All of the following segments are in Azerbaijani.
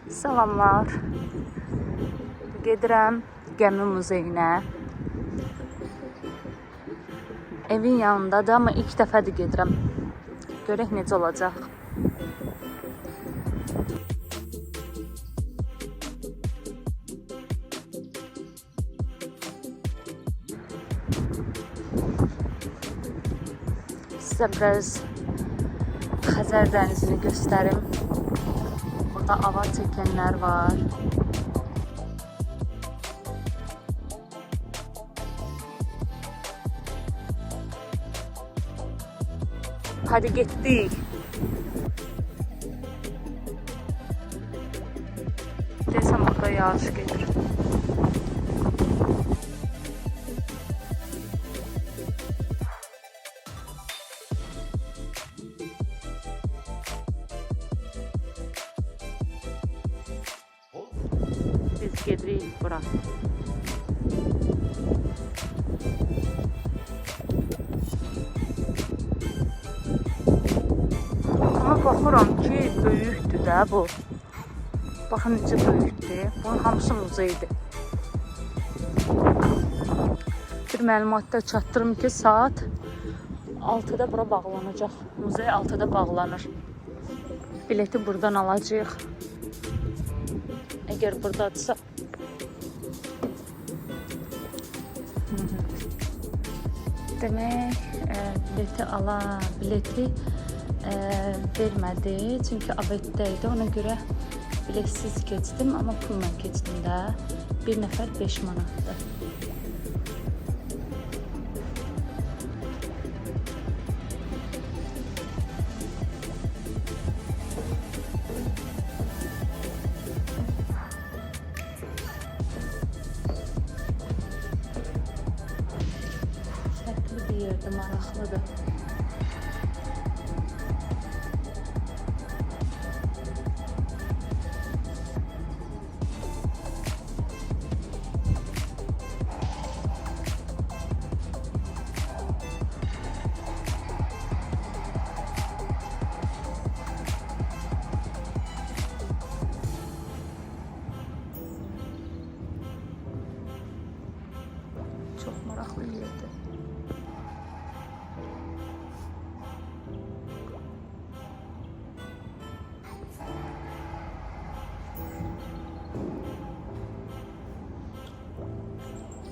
Salamlar. Gedirəm Gəmi muzeyinə. Evin yanındadır, amma ilk dəfədir gedirəm. Görək necə olacaq. Sizə biraz Xəzər dənizini göstərim. Burada avar çəkənlər var. Hadi getdik. Desəm orada yağış gedir. Biz gedirik bura. Ama baxıram ki, böyükdür də bu. Baxın necə böyükdür. Bunun hamısı muzeydir. Bir məlumatda çatdırım ki, saat 6-da bura bağlanacaq. Muzey 6-da bağlanır. Bileti buradan alacağıq. Əgər buradadırsa. Demək, bileti vermədi. Çünki abeddə idi. Ona görə biletsiz keçdim. Amma pulla keçdim də. Bir nəfər 5 manatdır. Fərqli bir yerdə, maraqlıdır. Çox maraqlı yerdir.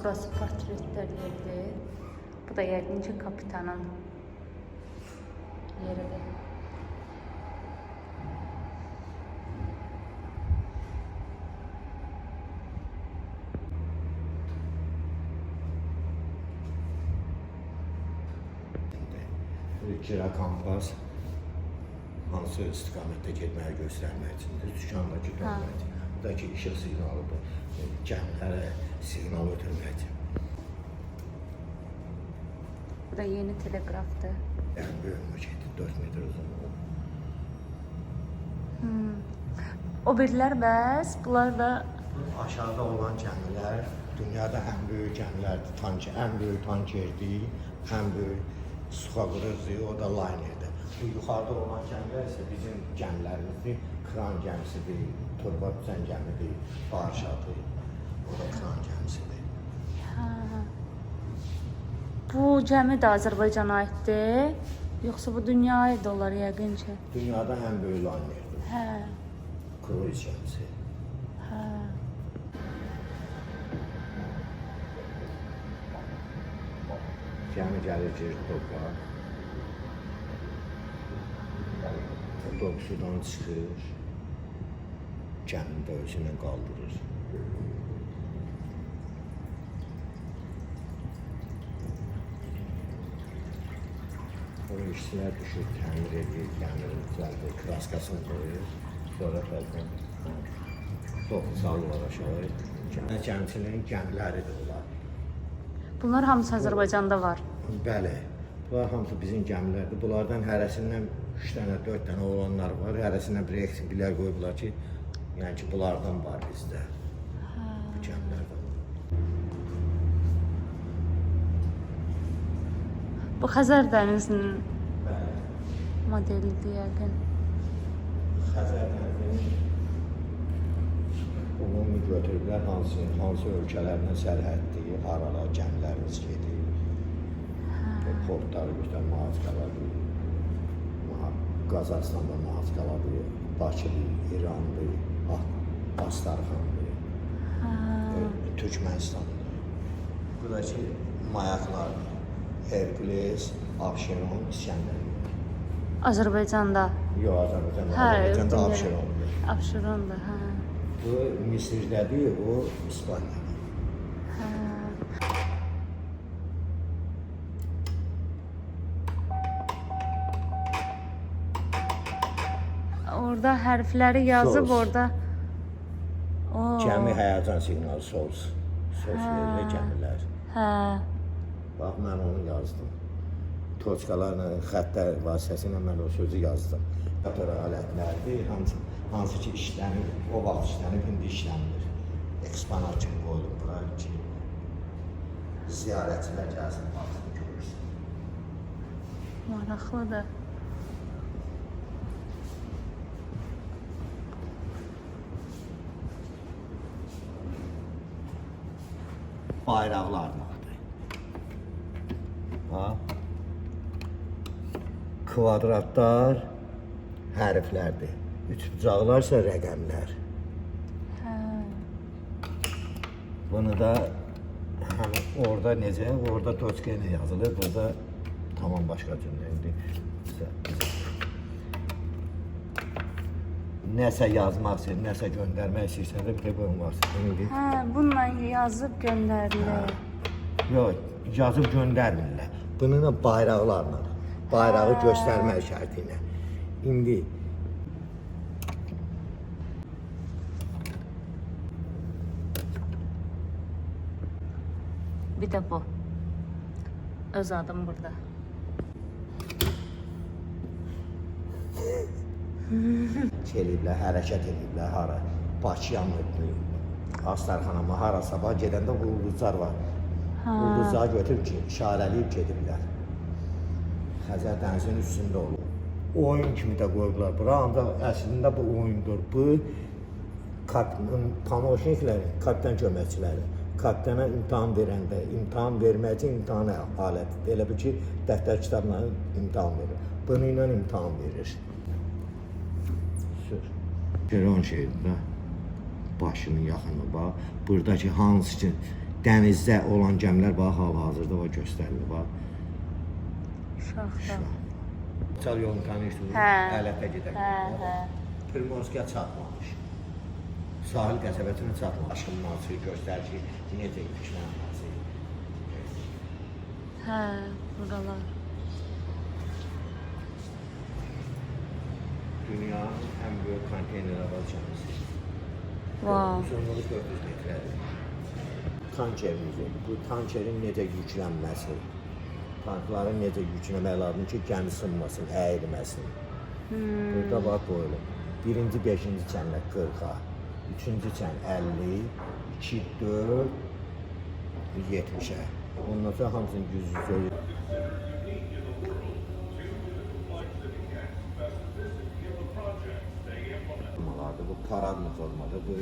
Burası portretler yeridir. Bu da yəqin ki, kapitanın yeridir. Kira kompas hansı istiqamətdə getməyi göstərmək üçündür. Dükandakı dönmək. Buradakı işıq siqnalıdır. Gəmilərə siqnal ötürmək üçün. Bu da yeni telegrafdır. Yəni böyük maketdir, 4 metr uzun. O birlər bəs, bunlar da Aşağıda olan gəmilər dünyada ən böyük gəmilərdir. Ən böyük tankerdir, ən böyük suxaqırızdır, o da linerdir. Bu yuxarıda olan gəmilər isə bizim gəmilərimizdir. Kran gəmisidir, torba düzən gəmidir, barşadır. O da kran gəmisidir. bu gəmi də Azərbaycana aiddir. Yoxsa bu dünyaya aid olar yəqin ki. Dünyada ən böyük linerdir. Hə. Kruiz gəmisi. Hə. Gəmi gəlir girir topa. Top sudan çıxır. Gəmini də özü ilə qaldırır. O işçilər düşür, təmir edir, gəmini düzəldir, kraskasını qoyur. Sonra fərqən topu salırlar aşağı. Gəmçinin gəmiləridir bunlar. Bunlar hamısı Azərbaycanda var. Bəli, bunlar hamısı bizim gəmilərdir. Bunlardan hərəsindən 3 dənə, 4 dənə olanlar var. Hərəsindən bir eksimlər qoyublar ki, yəni ki, bunlardan var bizdə. Bu gəmilərdən. Bu Xəzər dənizinin modelidir yəqin. Xəzər dənizinin götürüblər, hansı ölkələrlə sərhəddir, haralar gəmilərimiz gedir. Portları götürür, Mazqaladır, Qazaxıstanda Mazqaladır, Bakıdır, İrandır, Astarxandır, Türkmenistandır. Buradakı mayaqlardır. Herkules, Abşeron, İskəndər. Azərbaycanda. Yox, Azərbaycanda Abşerondur. Abşeronda, hə. Bu Misirdədir, o İspaniyadır. Orada hərfləri yazıb Sos. orada. Gəmi həyəcan siqnalı, sos verir gəmilər. Hə. Bax, mən onu yazdım. Toçkalarla, xəttlər vasitəsilə mən o sözü yazdım. Qatar alətlərdir, hansı ki işlənir, o vaxt işlənib, indi işlənmir. Eksponat kimi qoyulub bura ki, ziyarətçilər gəlsin, baxsın, görürsün. Maraqlıdır. Bayraqlar vardır. Ha? Kvadratlar hərflərdir. Üçbucaqlar isə rəqəmlər. Hə. Bunu da orada necə? Orada toçka ilə yazılır, burada tamam başqa cümlə. İndi nəsə yazmaq istəyir, nəsə göndərmək istəyirsən də bir də bunun var. Hə, bununla yazıb göndərilir. Yox, yazıb göndərmirlər. Bununla bayraqlarla, bayrağı göstərmək şərti ilə. İndi Bir də bu. Öz adım burada. eləyiblər, hərəkət ediblər, hara? Bakıya mı, Astarxana, hara sabah gedəndə ulduzlar var. Ulduzları götürüb ki, işarələyib gediblər. Xəzər dənizinin üstündə olur. Oyun kimi də qoyublar bura, ancaq əslində bu oyundur. Bu, pomoşniklərin, kapitan köməkçiləri. Kapitana imtahan verəndə, imtahan verməkçi imtahana alətidir. Elə bir ki, dəftər kitabla imtahan verir. Bunu ilə imtahan verir. Peron şehrində başının yaxını bax. Buradakı hansı ki dənizdə olan gəmilər bax hal-hazırda o göstərilir bax. Uşaqda. Çal yolunu tanıyırsınız. Hə. Ələtə gedək. Hə. Primorskiyə çatmamış. Sahil qəsəbəsinə çatmamış. Aşınması göstərir ki, necə yetişmənməsi. Hə, buralar. Dünyanın ən böyük konteyner hava kəmisi. Wow. Uzunluğu 400 metrədir. Tankerimiz, bu tankerin necə yüklənməsi, tankların necə yükləmək lazım ki, gəmi sınmasın, əyilməsin. Burada bax qoyulub. Birinci, 5-ci çənlər 40-a, 3-cü çən 50, 2, 4, 70-ə. Ondan sonra hamısının yüz-yüzü. Bu paradlı formadır, bu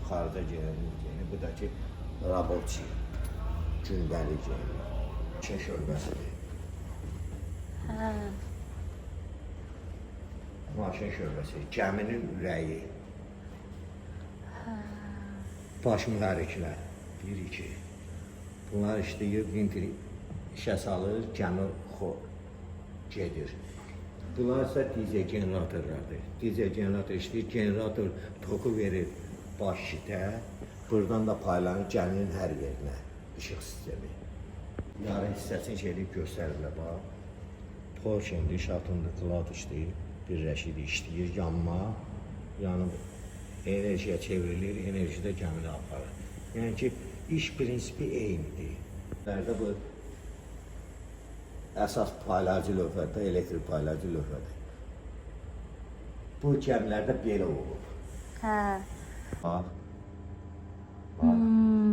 xarica geyini, bu da ki raboçi, gündəlik geyini, Çin şöbəsidir. Hə. Maşın şöbəsi, gəminin ürəyi. Baş mühərriklər, 1-2. Bunlar işləyir, vintir işə salır, gəmi gedir. Bunlar isə dizel generatorlardır. Dizel generator işləyir, generator toku verir baş şitə, buradan da paylanır gəminin hər yerinə, işıq sistemi. Yarı hissəsini eləyib göstərirlər, bax. Porşendir, şatındır, klad işləyir, birləşir, işləyir, yanma, yanıb enerjiyə çevrilir, enerji də gəmini aparır. Yəni ki, iş prinsipi eynidir. Bu əsas paylayıcı lövhədir, elektrik paylayıcı lövhədir. Bu gəmilərdə belə olub. Hə. Bax.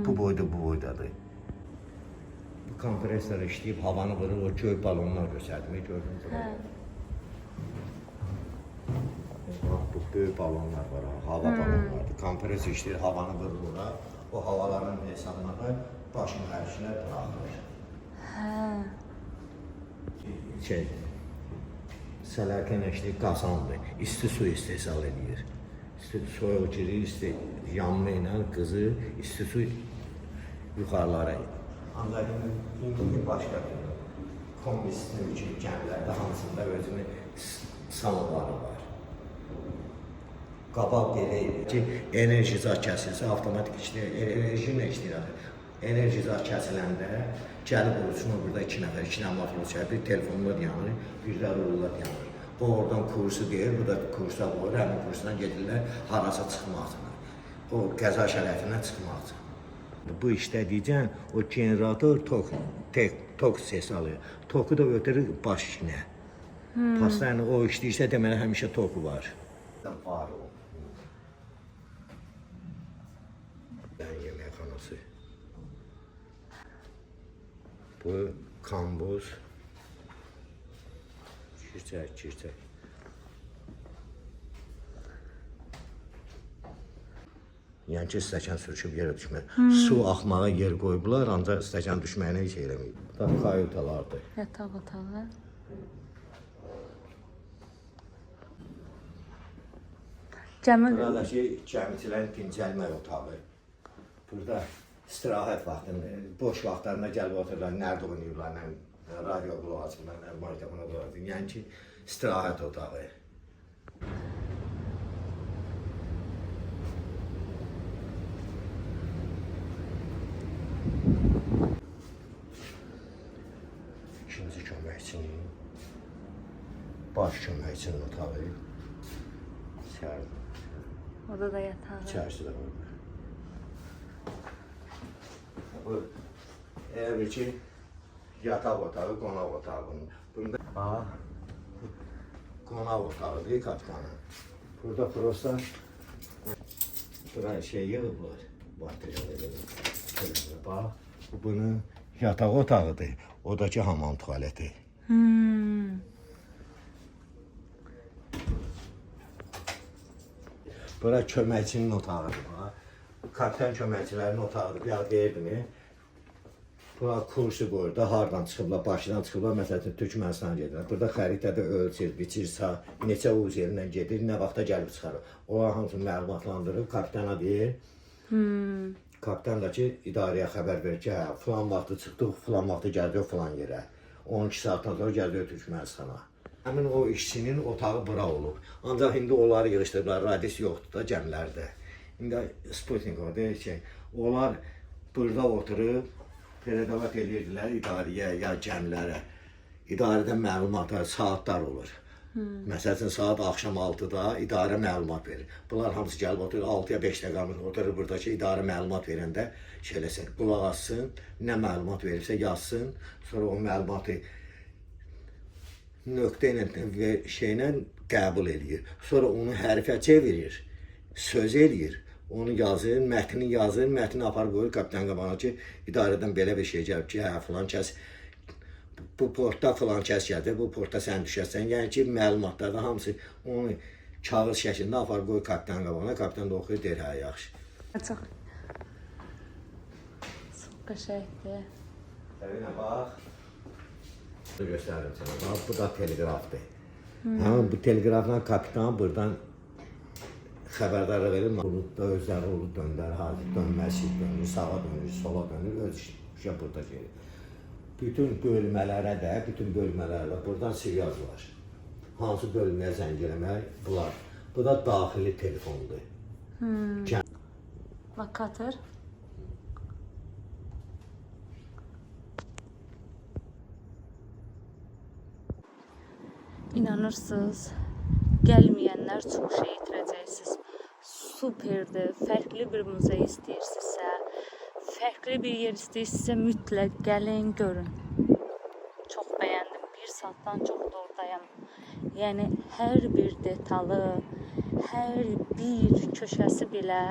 Bu boyda, bu boydadır. Bu kompresor işləyib, havanı vurur, o göy balonlar göstərdim, gördünüz mü? Bax, bu böyük balonlar var, hava balonlardır, kompress işləyir, havanı vurur ora. O havaların hesabına da baş mühərriklər buraxılır. Şey, sələqənəşli qazandır, isti su istehsal edir. Soyuq girir, yanma ilə qızı, isti su yuxarılara. Ancaq indi başqa kombisinin üçün gəmilərdə hamısında özünün salonları var. Qabaq belə idi ki, enerji zat kəsilsə, avtomatik işləyir, enerji ilə işləyir. Enerji zat kəsiləndə gəlib olsun, burada 2 nəfər, 2 nəfər matrosya, bir telefonlar yanır, bir də rullar yanır. O oradan kursu deyir, bu da kursa qoyur, həmin kursdan gedirlər harasa çıxmaq üçün. O qəza şərəfindən çıxmaq üçün. Bu işdə deyəcəm, o generator tok ses alır. Toku da ötürür baş işinə. Pastanın o işləyirsə deməli həmişə toku var. Var o. Yeməkxanası. Bu kamboz. Kirçək. Yəni ki, stəkan sürüşüb yerə düşmür. Su axmağa yer qoyublar, ancaq stəkan düşməyinə heç eləməyib. Bu da kayutalardır. Yataq otağı. Burada ki, gəmiçilərin dincəlmək otağı. Burada istirahət vaxtında, boş vaxtlarında gəlib otururlar, nərdə oynayırlar, radio qulaq açırlar, markabına qulaq açırlar. Yəni ki, istirahət otağı. İkinci köməkçinin, baş köməkçinin otağı. İçərdə. Orada da yatağı. İçərisi də var. Bu elə ki, yataq otağı, qonaq otağında. Bunda qonaq otağıdır kapitanın. Burada prosta bura şey yığıblar. Bax, bu bunun yataq otağıdır. O da ki, hamam tualeti. Bura köməkçinin otağıdır. Kapitan köməkçilərin otağıdır. Bir qeydini. Bura kursu qoyur da, hardan çıxıblar, başdan çıxıblar, məsələn, Türkmənistan gedirlər. Burada xəritədə ölçür, biçir, neçə uz yerindən gedir, nə vaxta gəlib çıxarır. Onlar hamısını məlumatlandırır, kapitana deyir. Kapitan da ki, idarəyə xəbər verir ki, hə, filan vaxtı çıxdıq, filan vaxtı gəldik filan yerə. 12 saatdan sonra gəldik Türkmənistana. Həmin o işçinin otağı bura olub. Ancaq indi onları yığışdırırlar, radis yoxdur da gəmilərdə. İndi Sputnik o deyir ki, onlar burada oturub, teledavat edirdilər idarəyə ya gəmilərə. İdarədə məlumatlar, saatlar olur. Məsələn, saat axşam 6-da idarə məlumat verir. Bunlar hamısı gəlib oturur, 6-ya 5 dəqiqə oturur burada ki, idarə məlumat verəndə şeyləsin, qulaq assın, nə məlumat verirsə yazsın, sonra o məlumatı nöqtə ilə şeylə qəbul edir. Sonra onu hərfə çevirir, söz edir. Onu yazır, mətni yazır, mətni apar qoyur kapitan qabağına ki, idarədən belə bir şey gəlib ki, hə, filan kəs, bu portda filan kəs gəldi, bu portda sən düşərsən. Yəni ki, məlumatlarda hamısı onu kağız şəklində apar qoyur kapitan qabağına, kapitan da oxuyur, deyir, hə, yaxşı. Çox qəşəngdir. Səvinə, bax. Göstərim sənə, bax, bu da teleqrafdır. Bu teleqrafla kapitan buradan xəbərdar verir, buludda özləri olub döndər, dönməsi dönür, sağa dönür, sola dönür, öz işə burada gelir. Bütün bölmələrə də, buradan siryaz var. Hansı bölməyə zəng eləmək, bunlar. Bu da daxili telefondur. Lokator. İnanırsınız, gəlməyənlər çox şey itirəcəksiniz. Superdir, fərqli bir muzey istəyirsinizsə, fərqli bir yer istəyirsinizsə mütləq gəlin, görün. Çox bəyəndim, 1 saatdan çox da oradayam. Yəni, hər bir detalı, hər bir köşəsi belə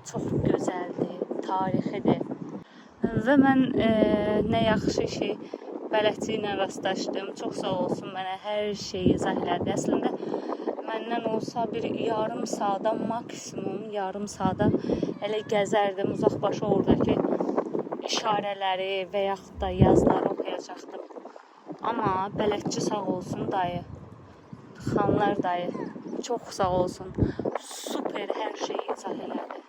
çox gözəldir, tarixidir. Və mən nə yaxşı ki, bələdçi ilə rastlaşdım. Çox sağ olsun mənə hər şeyi izah elədi. Əslində mən məndən olsa bir yarım saata, maksimum yarım saata elə gəzərdim, uzaqbaşı oradakı işarələri və yaxud da yazıları oxuyacaqdım. Amma bələdçi sağ olsun dayı, xanlar dayı, çox sağ olsun, super hər şeyi izah elədi.